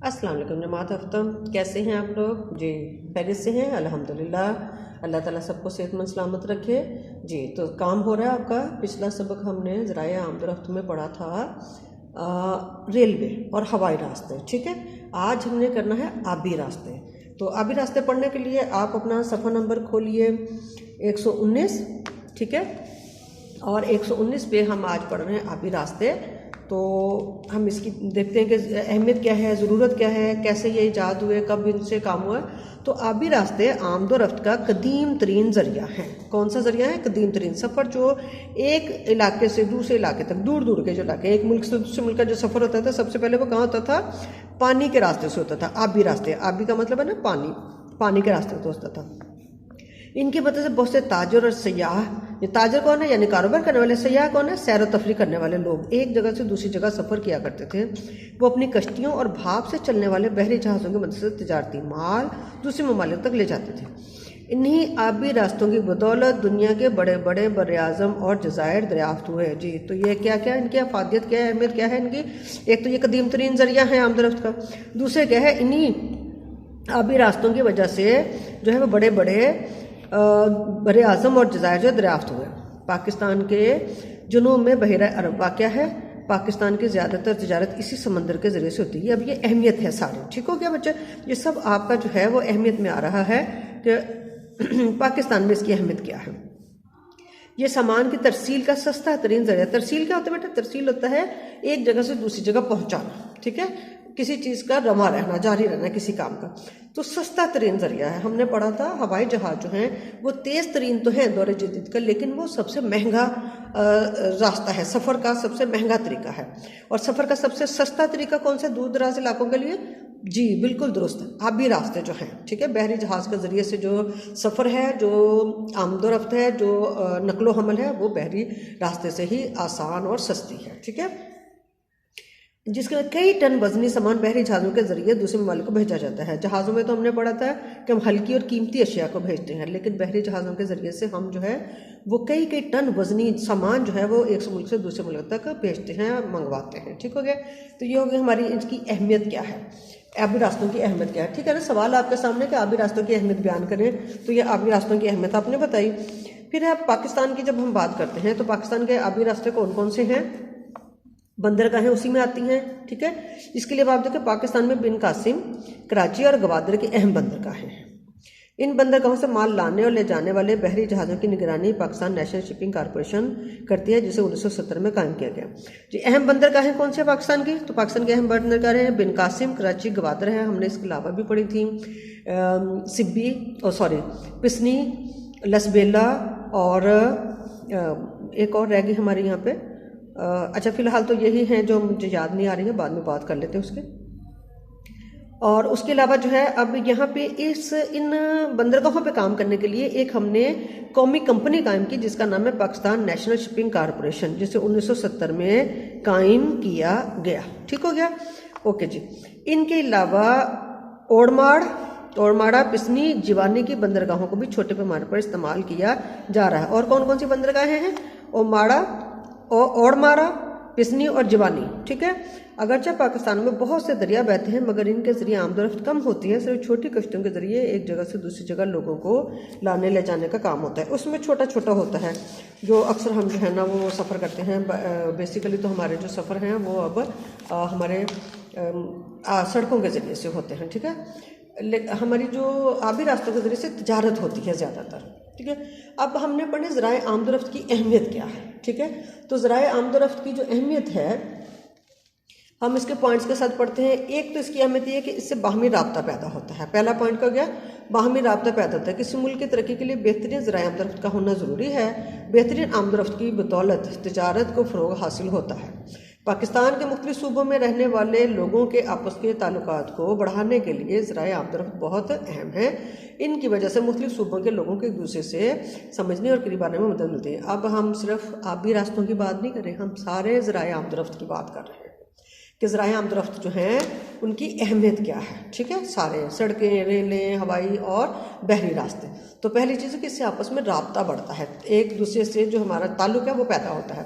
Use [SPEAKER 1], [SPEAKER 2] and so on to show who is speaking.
[SPEAKER 1] अस्सलाम वालेकुम जमात हफ्तम, कैसे हैं आप लोग जी? खैरियत से हैं अल्हम्दुलिल्लाह। अल्लाह ताला सबको सेहतमंद सलामत रखे जी। तो काम हो रहा है आपका। पिछला सबक हमने ज़राए आमदोरफ्त में पढ़ा था रेलवे और हवाई रास्ते, ठीक है। आज हमने करना है आबी रास्ते। तो आबी रास्ते पढ़ने के लिए आप अपना सफ़ा नंबर खोलिए 119, ठीक है। और 119 पे हम आज पढ़ रहे हैं आबी रास्ते। तो हम इसकी देखते हैं कि अहमियत क्या है, ज़रूरत क्या है, कैसे ये ईजाद हुए, कब इनसे काम हुआ। तो आबी रास्ते आमदोरफ्त का कदीम तरीन ज़रिया है। कौन सा ज़रिया है? कदीम तरीन। सफ़र जो एक इलाके से दूसरे इलाके तक, दूर दूर के जो इलाके, एक मुल्क से दूसरे मुल्क का जो सफ़र होता था, सबसे पहले वो कहाँ होता था? पानी के रास्ते से होता था। आबी रास्ते, आबी का मतलब है ना पानी, पानी के रास्ते से होता था। इनकी वजह से बहुत से ताजर और सयाह, ये ताजर कौन है यानी कारोबार करने वाले, सयाह कौन है? सैर व तफरी करने वाले लोग एक जगह से दूसरी जगह सफ़र किया करते थे। वो अपनी कश्तियों और भाप से चलने वाले बहरी जहाज़ों की मदद से तजारती माल दूसरे ममालिक तक ले जाते थे। इन्हीं आबी रास्तों की बदौलत दुनिया के बड़े बड़े बर-ए-आज़म और जज़ायर दरियाफ्त हुए जी। तो ये क्या क्या इनकी अफादियत क्या है, अहमियत क्या है इनकी? एक तो ये कदीम तरीन ज़रिया है आमदोरफ्त का। दूसरे क्या है, इन्हीं आबी रास्तों की वजह से जो है वो बड़े बड़े बर-ए-आज़म और जज़ायर जो दरियाफ्त हुए। पाकिस्तान के जुनूब में बहरा अरब वाक़या है। पाकिस्तान की ज़्यादातर तिजारत इसी समंदर के ज़रिए से होती है। अब ये अहमियत है सारी, ठीक हो गया बच्चे? ये सब आपका जो है वो अहमियत में आ रहा है कि पाकिस्तान में इसकी अहमियत क्या है। ये सामान की तरसील का सस्ता तरीन ज़रिया। तरसील क्या होता है बेटा? तरसील होता है एक जगह से दूसरी जगह पहुँचाना, ठीक है। किसी चीज़ का रवा रहना, जारी रहना किसी काम का। तो सस्ता तरीन ज़रिया है। हमने पढ़ा था हवाई जहाज़ जो हैं वो तेज़ तरीन तो हैं दौरे जदीद का, लेकिन वो सबसे महंगा रास्ता है, सफ़र का सबसे महंगा तरीका है। और सफ़र का सबसे सस्ता तरीका कौन सा? दूर दराज इलाकों के लिए जी बिल्कुल दुरुस्त, आबी रास्ते जो हैं, ठीक है। बहरी जहाज़ के ज़रिए से जो सफ़र है, जो आमदोरफ्त है, जो नकलो हमल है, वो बहरी रास्ते से ही आसान और सस्ती है, ठीक है। जिसके कई टन वजनी सामान बहरी जहाज़ों के ज़रिए दूसरे ममालिक को भेजा जाता है। जहाज़ों में तो हमने पढ़ा था कि हम हल्की और कीमती अशिया को भेजते हैं, लेकिन बहरी जहाज़ों के ज़रिए से हम जो है वो कई कई टन वजनी सामान जो है वो एक मुल्क से दूसरे मुल्क तक भेजते हैं, मंगवाते हैं, ठीक हो गया। तो ये हो गई हमारी इसकी अहमियत क्या है, आबी रास्तों की अहमियत क्या है, ठीक है ना। सवाल आपके सामने कि आबी रास्तों की अहमियत बयान करें, तो ये आबी रास्तों की अहमियत आपने बताई। फिर है पाकिस्तान की जब हम बात करते हैं तो पाकिस्तान के आबी रास्ते कौन कौन से हैं? बंदरगाहें उसी में आती हैं, ठीक है। इसके लिए आप देखें पाकिस्तान में बिन कासिम, कराची और गवादर की अहम बंदरगाहें हैं। इन बंदरगाहों से माल लाने और ले जाने वाले बहरी जहाज़ों की निगरानी पाकिस्तान नेशनल शिपिंग कॉरपोरेशन करती है, जिसे 1970 में कायम किया गया जी। अहम बंदरगाहें कौन सी है पाकिस्तान की? तो पाकिस्तान की अहम बंदरगाहें हैं बिन कासिम, कराची, गवादर हैं। हमने इसके अलावा भी पढ़ी थी सिब्बी पिसनी, लसबेला और एक और रह गई हमारी यहाँ पे। अच्छा फ़िलहाल तो यही हैं जो मुझे याद नहीं आ रही है, बाद में बात कर लेते हैं उसके। और उसके अलावा जो है अब यहाँ पे इन बंदरगाहों पे काम करने के लिए एक हमने कौमी कंपनी कायम की जिसका नाम है पाकिस्तान नेशनल शिपिंग कॉरपोरेशन, जिसे 1970 में कायम किया गया, ठीक हो गया। ओके जी। इनके अलावा ओड़माड़ा, पिसनी, जिवानी की बंदरगाहों को भी छोटे पैमाने पर इस्तेमाल किया जा रहा है। और कौन कौन सी बंदरगाहें हैं? ओड़माड़ा, पिसनी और जिवानी, ठीक है। अगरचे पाकिस्तान में बहुत से दरिया बहते हैं, मगर इनके ज़रिए आमदोरफ्त कम होती है। सिर्फ छोटी कश्तियों के ज़रिए एक जगह से दूसरी जगह लोगों को लाने ले जाने का काम होता है। उसमें छोटा छोटा होता है जो अक्सर हम जो है ना वो सफ़र करते हैं। बेसिकली तो हमारे जो सफ़र हैं वो अब हमारे सड़कों के ज़रिए से होते हैं, ठीक है। हमारी जो आबी रास्तों के ज़रिए से तिजारत होती है ज़्यादातर, ठीक है। अब हमने पढ़े ज़राए आमदोरफ्त की अहमियत क्या है, ठीक है। तो ज़राए आमदोरफ्त की जो अहमियत है हम इसके पॉइंट्स के साथ पढ़ते हैं। एक तो इसकी अहमियत ये है कि इससे बाहमी राब्ता पैदा होता है। पहला पॉइंट का गया, बाहमी राब्ता पैदा होता है। किसी मुल्क की तरक्की के लिए बेहतरीन ज़राए आमदोरफ्त का होना ज़रूरी है। बेहतरीन आमदोरफ्त की बदौलत तिजारत को फ़रोग़ हासिल होता है। पाकिस्तान के मुख्तलिफ सूबों में रहने वाले लोगों के आपस के ताल्लुकात को बढ़ाने के लिए ज़राए आमदोरफ्त बहुत अहम है। इनकी वजह से मुख्तलिफ सूबों के लोगों को एक दूसरे से समझने और करीब आने में मदद मिलती है। अब हम सिर्फ आबी रास्तों की बात नहीं कर रहे, हम सारे ज़राए आमदोरफ्त की बात कर रहे हैं कि ज़राए आमदोरफ्त जो हैं उनकी अहमियत क्या है, ठीक है। सारे सड़कें, रेलें, हवाई और बहरी रास्ते। तो पहली चीज़ है कि इससे आपस में राब्ता बढ़ता है, एक दूसरे से जो हमारा ताल्लुक़ है वो पैदा होता है।